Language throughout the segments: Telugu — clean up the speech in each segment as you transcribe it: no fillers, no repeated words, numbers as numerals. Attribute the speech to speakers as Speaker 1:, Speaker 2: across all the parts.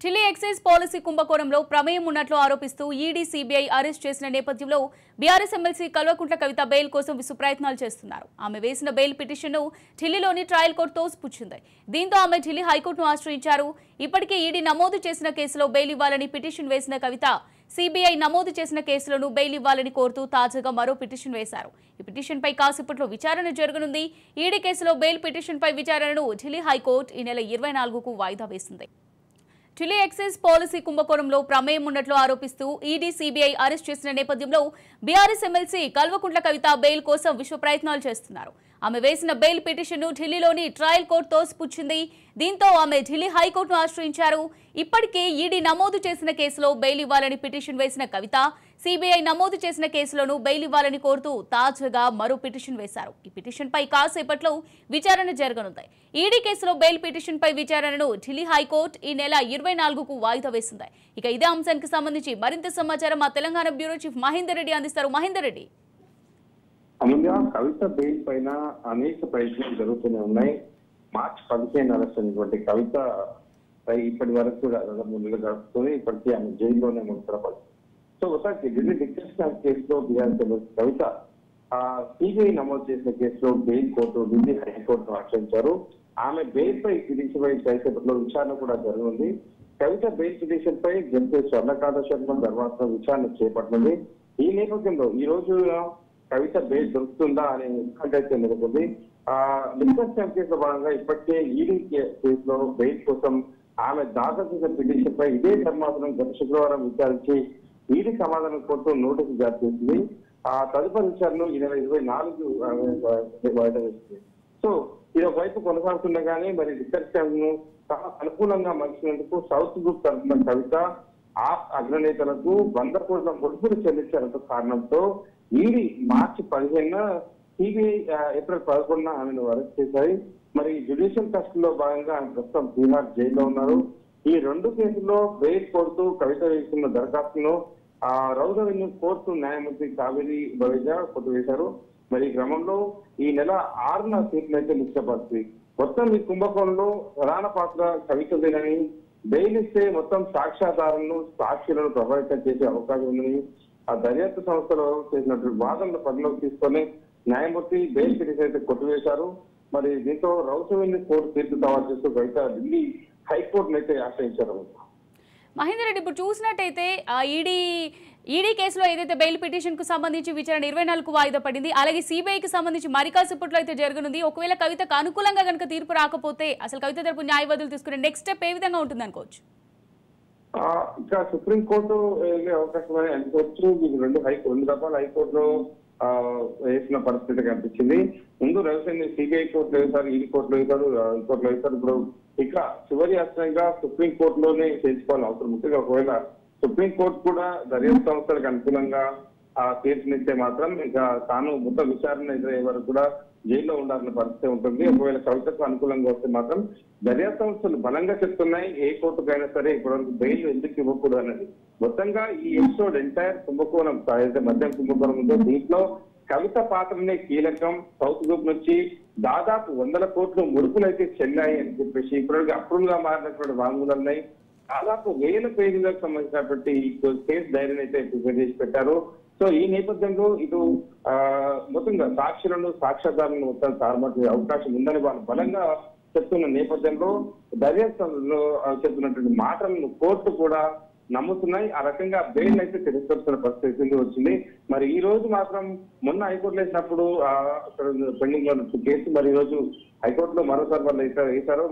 Speaker 1: ఢిల్లీ ఎక్సైజ్ పాలసీ కుంభకోణంలో ప్రమేయం ఉన్నట్లు ఆరోపిస్తూ ఈడీ సీబీఐ అరెస్ట్ చేసిన నేపథ్యంలో BRS MLC Kalvakuntla Kavitha bail కోసం విసు ప్రయత్నాలు చేస్తున్నారు. ఆమె వేసిన బెయిల్ పిటిషన్ను ఢిల్లీలోని ట్రయల్ కోర్టు తోసిపుచ్చింది. దీంతో ఆమె ఢిల్లీ హైకోర్టును ఆశ్రయించారు. ఇప్పటికే ఈడీ నమోదు చేసిన కేసులో బెయిల్ ఇవ్వాలని పిటిషన్ వేసిన కవిత సీబీఐ నమోదు చేసిన కేసులను బెయిల్ ఇవ్వాలని కోరుతూ తాజాగా మరో పిటిషన్ వేశారు. ఈ పిటిషన్పై కాసేపట్లో విచారణ జరగనుంది. ఈడీ కేసులో బెయిల్ పిటిషన్పై విచారణను ఢిల్లీ హైకోర్టు ఈ నెల 24కు వాయిదా వేసింది. ఢిల్లీ ఎక్సైజ్ పాలసీ కుంభకోణంలో ప్రమేయం ఉన్నట్లు ఆరోపిస్తూ ఈడీ సీబీఐ అరెస్ట్ చేసిన నేపథ్యంలో BRS MLC Kalvakuntla Kavitha bail కోసం విశ్వ ప్రయత్నాలు చేస్తున్నారు. ఆమె వేసిన బెయిల్ పిటిషన్ను ఢిల్లీలోని ట్రయల్ కోర్టు తోసిపుచ్చింది. దీంతో ఆమె ఢిల్లీ హైకోర్టును ఆశ్రయించారు. ఇప్పటికే ఈడీ నమోదు చేసిన కేసులో బెయిల్ ఇవ్వాలని పిటిషన్ వేసిన కవిత సీబీఐ నమోదు చేసిన కేసులను బెయిల్ ఇవ్వాలని కోరుతూ తాజాగా మరో పిటిషన్ వేశారు. ఈ పిటిషన్పై కాసేపట్లో విచారణ జరగనుంది. ఈడీ కేసులో బెయిల్ పిటిషన్పై విచారణను ఢిల్లీ హైకోర్టు ఈ నెల 24కు వాయిదా వేసింది. ఇక ఇదే అంశానికి సంబంధించి మరింత సమాచారం మా తెలంగాణ బ్యూరో చీఫ్ మహేందర్ రెడ్డి అందిస్తారు. మహేందర్ రెడ్డి,
Speaker 2: కవిత బెయిల్ పైన అనేక ప్రయత్నాలు జరుగుతూనే ఉన్నాయి. మార్చి 15 అరెస్ట్ అయినటువంటి కవిత ఇప్పటి వరకు కూడా 3 నెలలు గడుపుతూనే ఇప్పటికీ ఆమె జైల్లోనే ముడతపడి. సో ఒకసారి ఢిల్లీ డిక్టేషన్ కేసులో బీఆర్ఎస్ కవిత సిబిఐ నమోదు చేసిన కేసులో బెయిల్ కోర్టు ఢిల్లీ హైకోర్టును ఆశ్రయించారు. ఆమె బెయిల్ పై పిటిషన్ పై కాసేపట్లో విచారణ కూడా జరగనుంది. కవిత బెయిల్ పిటిషన్ పై జస్టిస్ స్వర్ణకాంత శర్మ తర్వాత విచారణ చేపట్టనుంది. ఈ నేపథ్యంలో ఈ రోజు కవిత బెయిల్ దొరుకుతుందా అనే ఉత్కంఠ నెలకొంది. లిక్కర్ కేసులో భాగంగా ఇప్పటికే ఈడీ కేసులో బెయిల్ కోసం ఆమె దాఖలు చేసిన పిటిషన్ పై ఇదే ధర్మాసనం గత శుక్రవారం విచారించి ఈడీ సమాధానం కోరుతూ నోటీసు జారీ చేసింది. తదుపరి విచారణను ఈ నెల 24 వాయిదా వేసింది. సో ఇది ఒకవైపు కొనసాగుతుండగానే మరి లిక్కర్ స్కామ్ ను చాలా అనుకూలంగా మలిచినందుకు సౌత్ గ్రూప్ తరఫున కవిత ఆ అగ్రనేతలకు 100 కోట్ల ముడుపులు చెల్లించారంట కారణంతో ఈడీ మార్చి 15న సిబిఐ ఏప్రిల్ 11న ఆమెను అరెస్ట్ చేశాయి. మరి జ్యుడిషియల్ కస్టడీలో భాగంగా ఆయన ప్రస్తుతం బీహార్ జైల్లో ఉన్నారు. ఈ 2 కేసుల్లో బెయిల్ కోరుతూ కవిత వేస్తున్న దరఖాస్తును రౌజ్ అవెన్యూ కోర్టు న్యాయమూర్తి కావేరి బవేజా కొట్టివేశారు. మరి ఈ క్రమంలో ఈ నెల 6న తీర్పును అయితే నిశ్చయపరుస్తుంది. మొత్తం ఈ కుంభకోణంలో ప్రధాన పాత్ర కవితదేనని, బెయిల్ ఇస్తే మొత్తం సాక్ష్యాధారాలను సాక్షులను ప్రభావితం చేసే అవకాశం ఉందని ఆ దర్యాప్తు సంస్థలో చేసినటువంటి వాదనలు పరిలోకి తీసుకొని న్యాయమూర్తి బెయిల్ పిటిషన్ అయితే కొట్టివేశారు. మరి దీంతో రౌజ్ అవెన్యూ కోర్టు తీర్పు దావా చేస్తూ కవిత ఢిల్లీ హైకోర్టును అయితే ఆశ్రయించారు.
Speaker 1: మహేందర్ రెడ్డి, ఇప్పుడు చూసినట్టయితే ఈడీ కేసులో ఏదైతే బెయిల్ పిటిషన్ కు సంబంధించి విచారణ 24కు వాయిదా పడింది, అలాగే సిబిఐకి సంబంధించి మరి కాసేపట్లో అయితే జరగనుంది. ఒకవేళ కవితకు అనుకూలంగా కనుక తీర్పు రాకపోతే అసలు కవిత తరపు న్యాయవాదులు తీసుకునే నెక్స్ట్ స్టెప్ ఏ విధంగా ఉంటుంది అనుకోవచ్చు?
Speaker 2: ఇంకా సుప్రీంకోర్టు వెళ్ళే అవకాశం అని అనుకోవచ్చు. మీకు 2 రకాల హైకోర్టులో వేసిన పరిస్థితి కనిపించింది. ముందు రవిశంకర్ సిబిఐ కోర్టులో వేశారు, ఈడీ కోర్టులో వేశారు, హైకోర్టులో వేశారు. ఇప్పుడు ఇక చివరి అస్త్రంగా సుప్రీంకోర్టులోనే చేసుకోవాలని అవసరం ఉంటుంది. ఒకవేళ సుప్రీంకోర్టు కూడా దర్యాప్తు సంస్థలకు అనుకూలంగా తీర్పునిస్తే మాత్రం ఇక తాను మొత్తం విచారణ ఎదురయ్యే వరకు కూడా జైల్లో ఉండాల్సిన పరిస్థితి ఉంటుంది. ఒకవేళ కవితకు అనుకూలంగా వస్తే మాత్రం దర్యాప్తు సంస్థలు బలంగా చెప్తున్నాయి ఏ కోర్టుకైనా సరే ఇప్పటివరకు బెయిల్ ఎందుకు ఇవ్వకూడదు అనేది. మొత్తంగా ఈ ఎపిసోడ్ ఎంటైర్ కుంభకోణం ఏదైతే మద్యం కుంభకోణం ఉందో దీంట్లో కవిత పాత్రనే కీలకం. సౌత్ గ్రూప్ నుంచి దాదాపు 100 కోట్లు ముడుపులు అయితే చెల్లాయి అని చెప్పేసి ఇప్పటివరకు అప్రూవల్ గా మారినటువంటి వాంగ్మూలాలున్నాయి. దాదాపు 1000 పేజీలకు సంబంధించినటువంటి ఈ కేసు డైరీని అయితే ప్రిపేర్ చేసి పెట్టారు. సో ఈ నేపథ్యంలో ఇటు మొత్తంగా సాక్షులను సాక్ష్యాధారాలను మొత్తం తారుమారు అవకాశం ఉందని వాళ్ళు బలంగా చెప్తున్న నేపథ్యంలో దర్యాప్తులో చెప్తున్నటువంటి మాటలను కోర్టు కూడా నమ్ముతున్నాయి. ఆ రకంగా బెయిల్ అయితే తిరస్కరిస్తున్న పరిస్థితి వచ్చింది. మరి ఈ రోజు మాత్రం మొన్న హైకోర్టులో వేసినప్పుడు పెండింగ్ లో కేసు మరి ఈ రోజు హైకోర్టులో మరోసారి వాళ్ళు వేశారు.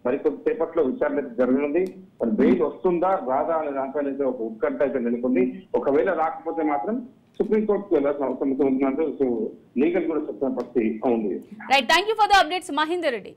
Speaker 2: మరి కొద్దిసేపట్లో విచారణ అయితే జరగనుంది. మరి బెయిల్ వస్తుందా రాదా అనే దానిపైన అయితే ఒక ఉత్కంఠ అయితే నెలకొంది. ఒకవేళ రాకపోతే మాత్రం సుప్రీంకోర్టుకు వెళ్ళాల్సిన అవసరం ఉంటుందంటే లీగల్ కూడా చెప్తున్న పరిస్థితి ఉంది.
Speaker 1: Right, thank you for the updates Mahender Reddy.